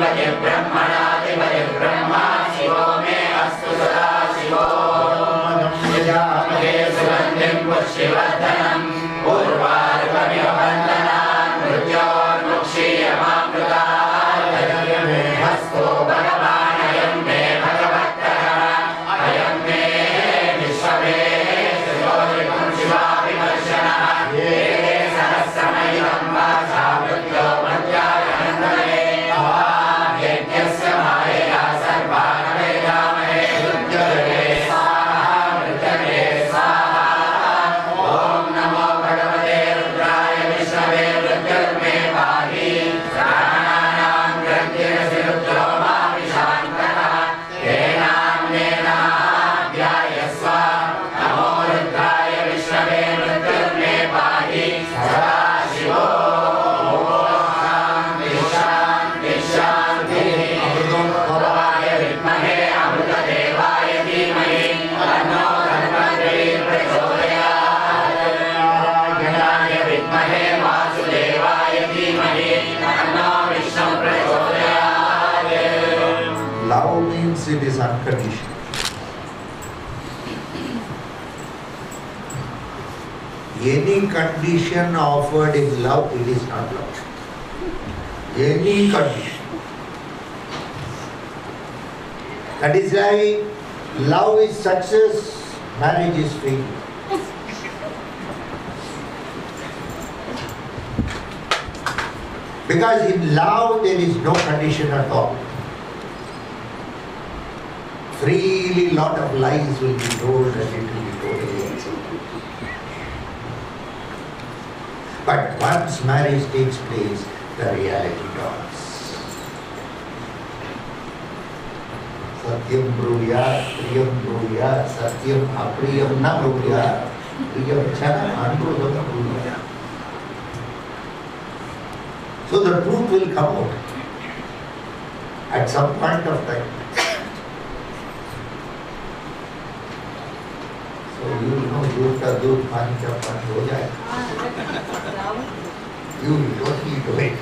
ब्रह्मणाधिपति ब्रह्मा शिवो मे अस्तु सदा शिवो यजामहे सुगन्धिं पुष्टिवर्धनम् उर्वारुकमिव बन्धनान् मृत्योर्मुक्षीयमामृतात् मे हस्तो भगवान् अयं मे भगवत्तः अयं मे विश्वमे शिवोऽयं शिवाभिमर्शनः ये सहस्रमयं वाचा मृत्यो मध्यायनन्दने यज्ञस्य मायया सर्वान् वेदामहे मृत्युर्वे स्वाहा ॐ नमो भगवते रुद्राय विष्णवे मृत्युर्मे पाहि प्राणानां ग्रन्थिरसि रुद्रो माभिशान्तः तेनान्येनाध्यायस्व नमो रुद्राय विष्णवे मृत्युर्मे पाहि सदा शिवो अमृतदेवाय धीमहि तन्नो धन्वन्तरी प्रचोदयात् गणाय विद्महे वासुदेवाय धीमहि तन्नो विष्णु प्रचोदयात्. Love means it is unconditional. Any condition offered in love, it is not love. Any condition. That is why love is success, marriage is failure. Because in love there is no condition at all. Freely lot of lies will be told and it will be told again. But once marriage takes place, the reality dawns. Satyam bruyat, priyam bruyat, satyam apriyam na bruyat, priyam chana anurudam bruyat. So the truth will come out at some point of time. So you know, दूध का दूध पानी का पानी हो जाए. You don't need to wait.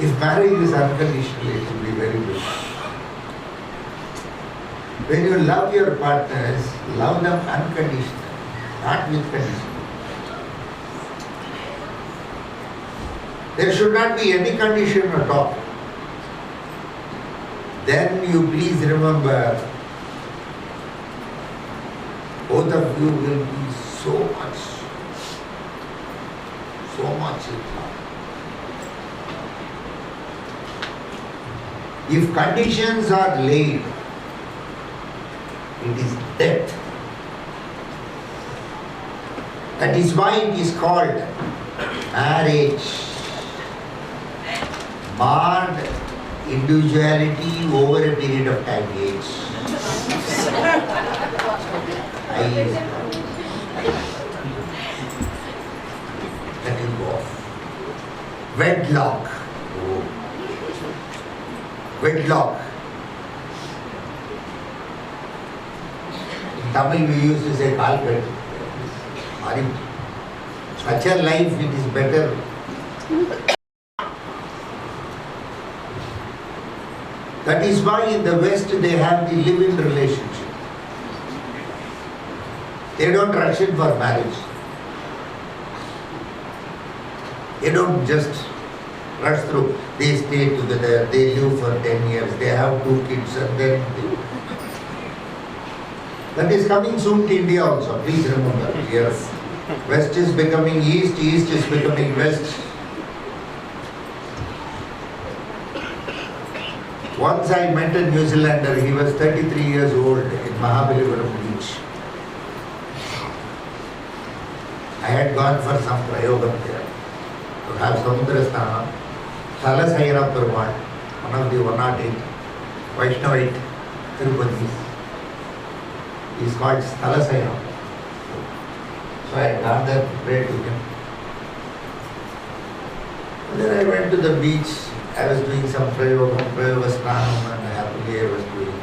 If marriage is unconditional, it will be very good. When you love your partners, love them unconditionally, not with condition. There should not be any condition at all. Then you please remember, both of you will be so much in love. If conditions are laid, it is death. That is why it is called marriage. Marred individuality over a period of time, age. That will go off. Wedlock. Wedlock. In Tamil we used to say kalpet. Such a life, it is better. That is why in the West they have the live-in relationship. They don't rush in for marriage. They don't just rush through. They stay together, they live for 10 years, they have 2 kids and then that is coming soon to India also. Please remember, yes. West is becoming East, East is becoming West. Once I met a New Zealander, he was 33 years old in Mahabalipuram beach. I had gone for some prayogam there to have Samudra Sthanam. Thalasayana Perumal, one of the 108 Vaishnavite Tirupatis. He is called Thalasayana. So I had gone there to pray to him. And then I went to the beach. I was doing some prayoga Snanam and happily I was doing.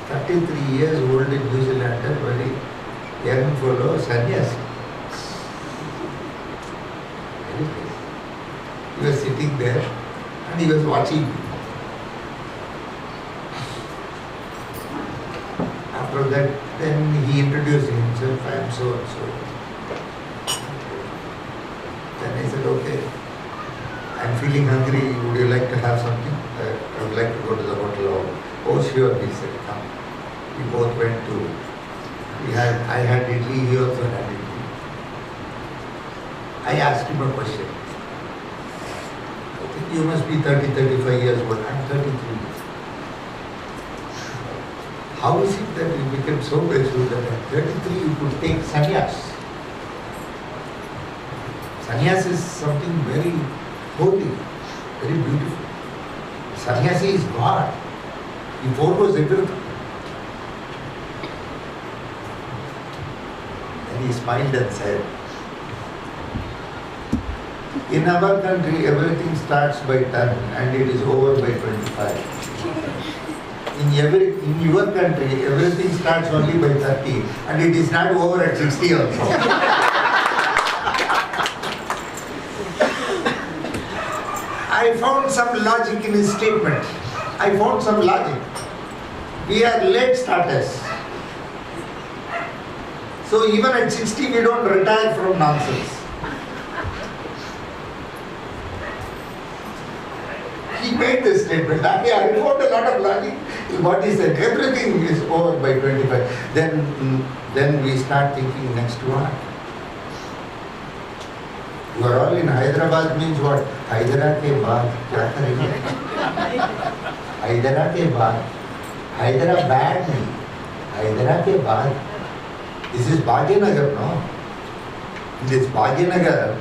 33 years old in New Zealand, very young fellow, sannyasi. sitting there and he was watching me. After that, then he introduced himself, I am so and so. Then I said, okay, I am feeling hungry, would you like to have something? I would like to go to the hotel. Oh sure, he said, come. We both went to, I had idli, he also had idli. I asked him a question. I think you must be 30, 35 years old. I am 33 years. How is it that you became so Vaishnav that at 33 you could take sannyas? Sannyas is something very holy, very beautiful. Sannyasi is God. He follows everything. And he smiled and said, in our country everything starts by 10 and it is over by 25. In your country, everything starts only by 30 and it is not over at 60 also. I found some logic in his statement. I found some logic. We are late starters. So even at 60 we don't retire from nonsense. He made this statement. I found a lot of logic. What he said, everything is over by 25. Then we start thinking next one. You are all in Hyderabad means what? Hyderabad ke baad kya karenge? Hyderabad ke baad. Hyderabad nahi. Hyderabad ke baad. This is Bhagyanagar, no? In this Bhagyanagar,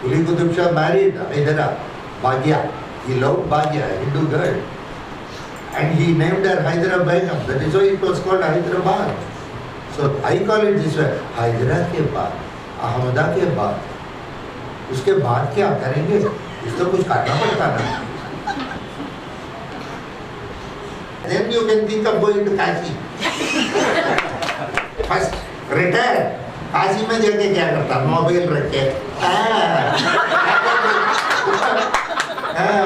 Quli Qutub Shah married Hyderabad, Bhagya. He loved Bhagya, a Hindu girl. And he named her Hyderabad Begum. That is why it was called Hyderabad. So I call it this way, Hyderabad ke baad, Ahmedabad ke baad. उसके बाद क्या करेंगे? इसको कुछ करना पड़ता ना. Then you can think of going to Kashi. First, retire. Kashi में जाके क्या करता? मोबाइल रख के.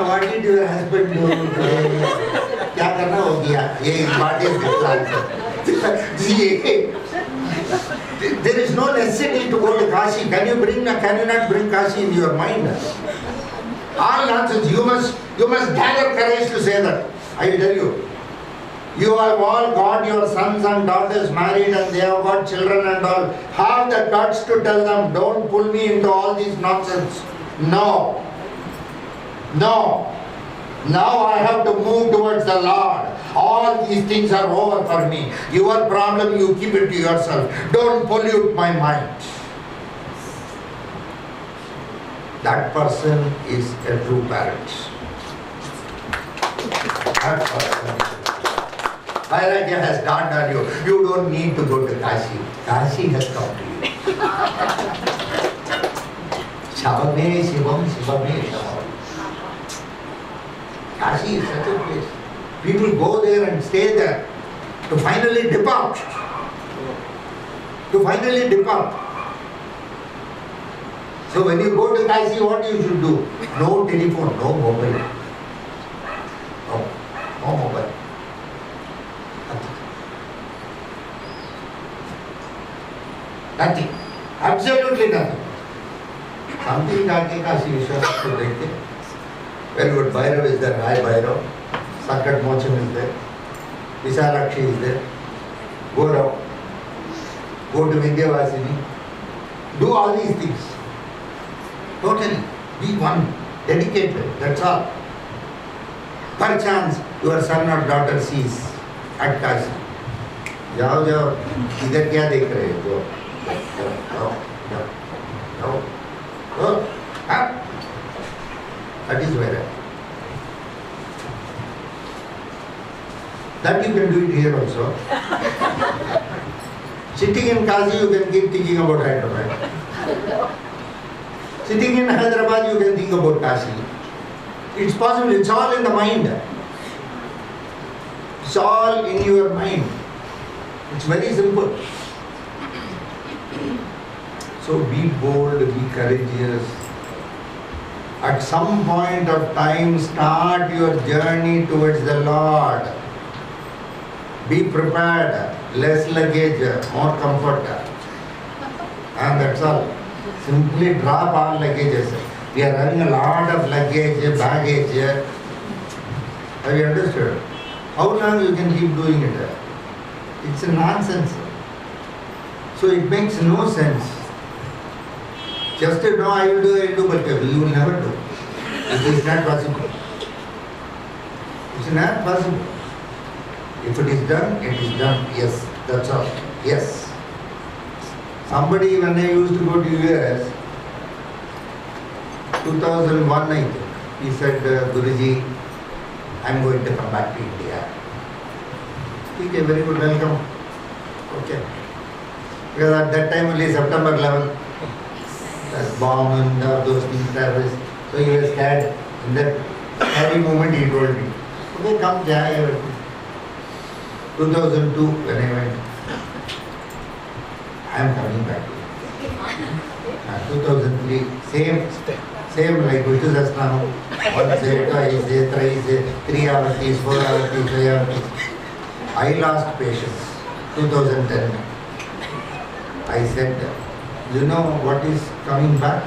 What did your husband do? क्या करना हो गया? ये important answer. There is no necessity to go to Kashi. Can you not bring Kashi in your mind? All nonsense. You must gather courage to say that. I will tell you. You have all got your sons and daughters married and they have got children and all. Have the guts to tell them, don't pull me into all these nonsense. No. Now I have to move towards the Lord. All these things are over for me. Your problem, you keep it to yourself. Don't pollute my mind. That person is a true parent. That person. Vairagya has dawned on you. You don't need to go to Kashi. Kashi has come to you. Shavame Shivam Shivame Shavam. Kashi is such a place. People go there and stay there to finally depart. So when you go to Kashi, what you should do? No telephone, no mobile. No mobile. Nothing. Absolutely nothing. Something जाके काशी विश्वनाथ को देखते. Very good. Bhairav is there. Hi Bhairav. Sankat Mochan is there. Visalakshi is there. Go down. Go to Vindhyavasini. Do all these things. Totally. Be one. Dedicated. That's all. Perchance your son or daughter sees at Kashi. जाओ इधर क्या देख रहे हो? That is where that you can do it here also. Sitting in Kashi, you can keep thinking about Hyderabad. Sitting in Hyderabad, you can think about Kashi. It's possible. It's all in the mind. It's all in your mind. It's very simple. So be bold, be courageous. At some point of time, start your journey towards the Lord. Be prepared, less luggage, more comfort. And that's all. Simply drop all luggages. We are having a lot of luggage, baggage. Have you understood? How long you can keep doing it? It's a nonsense. So it makes no sense. Just to know I will do, but you will never do. It is not possible. It's not possible. If it is done, it is done. Yes, that's all. Yes. Somebody, when I used to go to US, 2001 I think, he said, Guruji, I am going to come back to India. Okay, very good, welcome. Okay. Because at that time only September 11th, that bomb and those things terrorists. So he was scared. In that scary moment he told me, okay, come, Jai. 2002 when I went, I am coming back. 2003, same like Vishnu Sahasranam. Once, twice, thrice, 3 avartis, 4 avartis, 5 avartis. I lost patience. 2010. I said, you know what is coming back?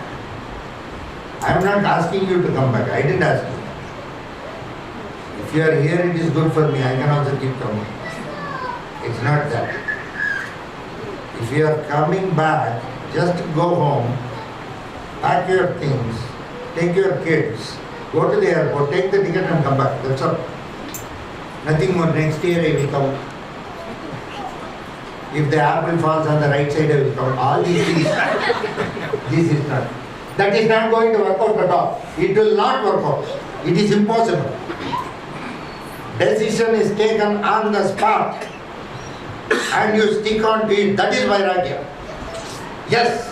I am not asking you to come back. I didn't ask you. If you are here, it is good for me. I can also keep coming. It's not that. If you are coming back, just go home, pack your things, take your kids, go to the airport, take the ticket and come back. That's all. Nothing more. Next year I will come. If the apple falls on the right side, I will come. All these things. This is not. That is not going to work out at all. It will not work out. It is impossible. Decision is taken on the spot and you stick on to it. That is Vairagya. Yes.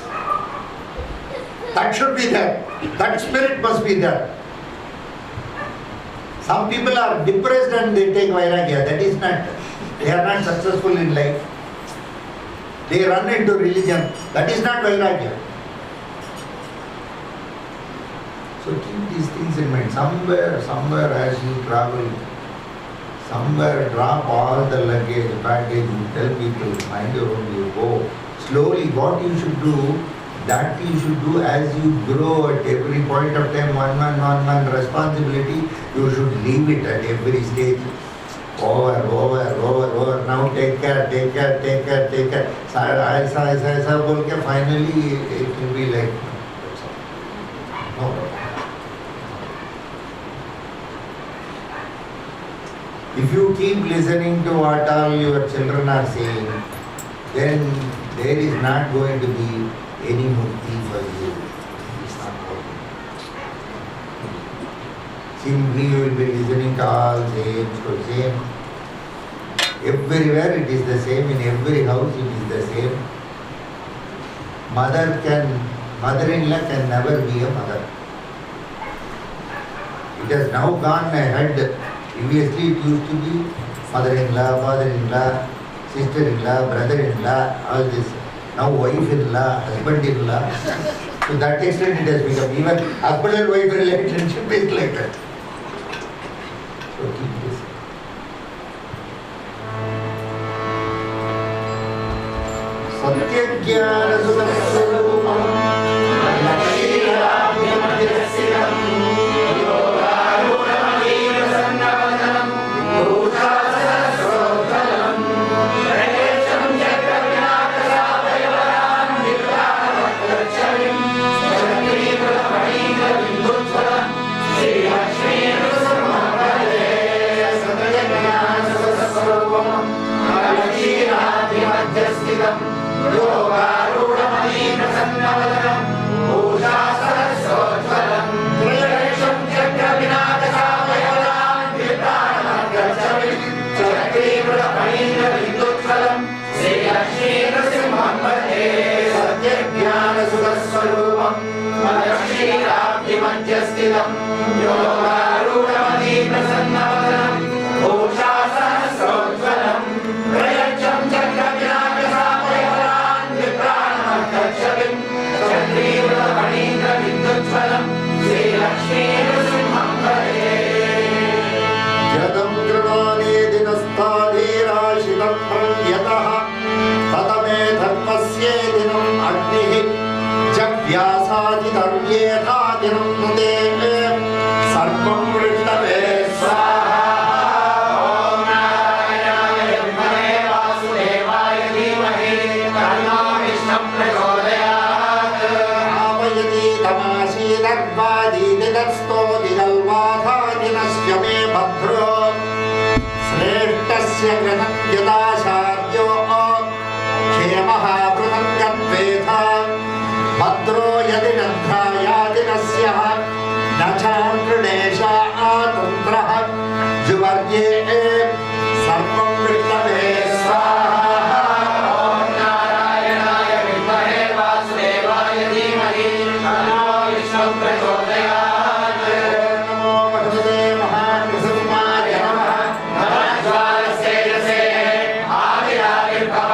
That should be there. That spirit must be there. Some people are depressed and they take Vairagya. That is not. They are not successful in life. They run into religion. That is not Vairagya. So keep these things in mind. Somewhere as you travel, somewhere drop all the luggage, baggage, you tell people, mind your own, you go. Slowly, what you should do, that you should do as you grow at every point of time, one responsibility, you should leave it at every stage. Over. Now take care. Aisa, बोल के finally it will be like, no. If you keep listening to what all your children are saying, then there is not going to be any mukti for you. It's not working. Simply you will be listening to all same. Everywhere it is the same, in every house it is the same. Mother-in-law can never be a mother. It has now gone ahead. Previously it used to be mother-in-law, father-in-law, sister-in-law, brother-in-law, all this. Now wife-in-law, husband-in-law. To that extent it has become. Even husband and wife relationship is like that. So keep this. Satya-jnana sudam व्यासादितव्येतादिनं नुते सर्वं वृष्टवे स्वाहा ॐ नारायणाय विद्महे वासुदेवाय धीमहि तन्नो विष्णुः प्रचोदयात् आमयति तमासीदर्वादीति तत्स्तो दिगल्वाधादिनस्य मे भद्रो श्रेष्ठस्य कृतं यदाशाद्यो क्षेमः पृथङ्गत्वेथ भद्रो यदि नध्रायाति नस्यः न चान्द्रणेश आतन्त्रः जुवर्ये सर्वं वृष्टवे स्वाहा ॐ नारायणाय विद्महे वासुदेवाय धीमहि तन्नो विष्णुः प्रचोदयात् नमो भगवते महाकृष्णाय नमः भरद्वाजसेनसे आविराविर्भव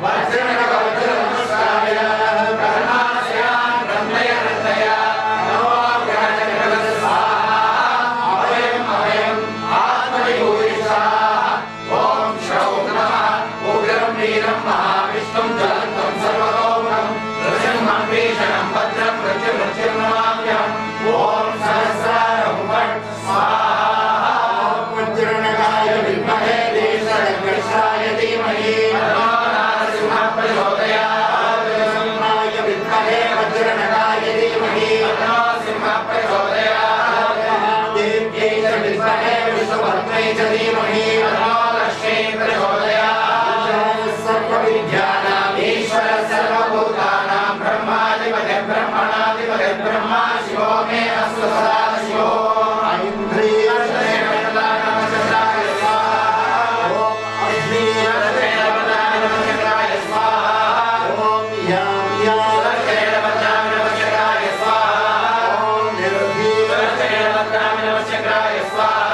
वज्रणकवचनमस्काय ब्रह्मास्यान् ब्रह्मयनन्दय नमो ग्रहणकवच स्वाहा अभयम् अभयम् आत्मनिभूयिषाः ॐ श्रौः नमः उग्रं वीरं महाविष्णुं ज्वलन्तं सर्वतोमुखं नृसिंहं भीषणं भद्रं मृत्युमृत्युं नमाम्यहम् ॐ सहस्रारं फट् स्वाहा वज्रणकाय विद्महे देशदग्रशाय धीमहि तन्नो नरसिंहः प्रचोदयात् नाय विद्महे वज्रणकाय धीमहि तन्नो सिंहः प्रचोदयात् महादेव्यै च विद्महे विष्णुभद्रै च धीमहि तन्नो लक्ष्मी प्रचोदयात् सर्वविद्यानाम् ईश्वरः सर्वभूतानां ब्रह्माधिपतिः ब्रह्मणाधिपतिः ब्रह्मा शिवो मे अस्तु सदा शिवो ऐन्द्रिय नमस्काराय स्वाहा ओम अग्निय नमस्काराय स्वाहा ओम याम याम नमस्काराय स्वाहा ओम निर्भीर नमस्काराय स्वाहा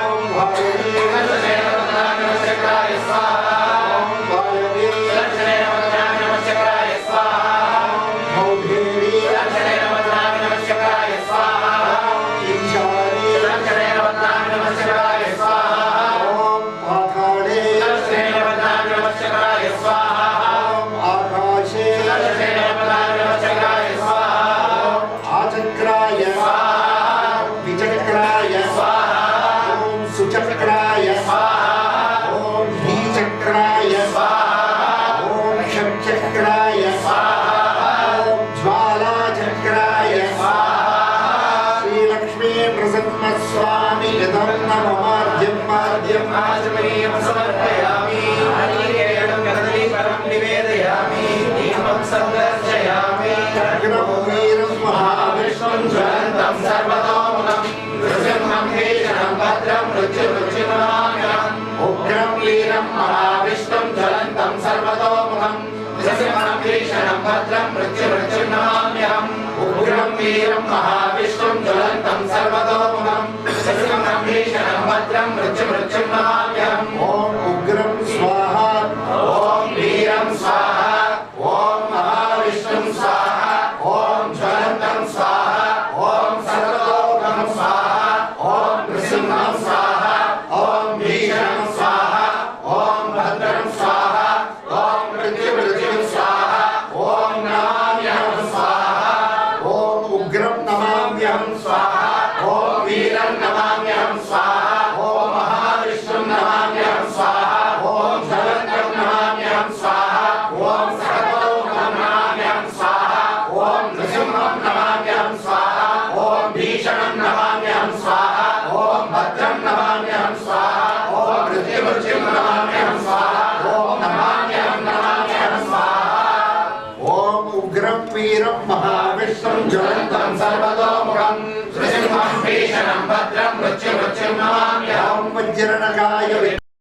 ओम भगवती नमस्काराय स्वाहा ओम वायवी नमस्काराय स्वाहा भौभेरी नमस्काराय स्वाहा ईशानी नमस्काराय स्वाहा ओम पाताले नमस्काराय स्वाहा ओम आकाशे नमस्काराय स्वाहा ओम आचक्राय विचक्राय ओम सुचक्राय ओम द्विचक्राय ओम षट्चक्राय ओम ज्वालाचक्राय श्रीलक्ष्मी प्रसन्नस्वामी यदं नममार्जं मार्जं आचमनीयं समर्पयामि हरिकेयं कदलीफलं निवेदयामि दीपं सन्दर्शयामि अग्नवीरं महाविष्णुं ज्वलन्तं सर्वतोमुखं नृसिंहं भीषणं भद्रं मृत्युमृत्युनमाम्यहम् उग्रं वीरं महाविष्णुं ज्वलन्तं सर्वतोमुखं नृसिंहं भीषणं भद्रं मृत्युमृत्युनमाम्यहम् उग्रं वीरं महाविष्णुं ज्वलन्तं सर्वतोमुखं नृसिंहं भीषणं भद्रं मृत्युमृत्युनमाम्यहम् ओम उग्रं स्वाहा ॐ वीरं स्वाहा ॐ महाविष्णुं स्वाहा ॐ ज्वलन्तं स्वाहा ॐ सर्वतोमुखं स्वाहा ॐ नृसिंहं स्वाहा ॐ भीषणं स्वाहा ॐ भद्रं स्वाहा ॐ मृत्युमृत्युं स्वाहा ॐ नमाम्यहं स्वाहा ओम उग्रं नमाम्यहं स्वाहा ॐ वीरं नमाम्यहं स्वाहा ॐ महाविष्णुं नमाम्यहं स्वाहा ॐ ज्वलन्तं नमाम्यहं स्वाहा ॐ सर्वतोमुखं नमाम्यहं स्वाहा ॐ नृसिंहं नमाम्यहं स्वाहा ॐ भीषणं नमाम्यहं स्वाहा ॐ भद्रं नमाम्यहं स्वाहा ॐ मृत्युमृत्युं नमाम्यहं स्वाहा ॐ नमाम्यहं स्वाहा ओम उग्रं वीरं महाविष्णुं ज्वलन्तं सर्वतोमुखं नृसिंहं भीषणं भद्रं मृत्युमृत्युं नमाम्यहम् ओम वज्रणकाय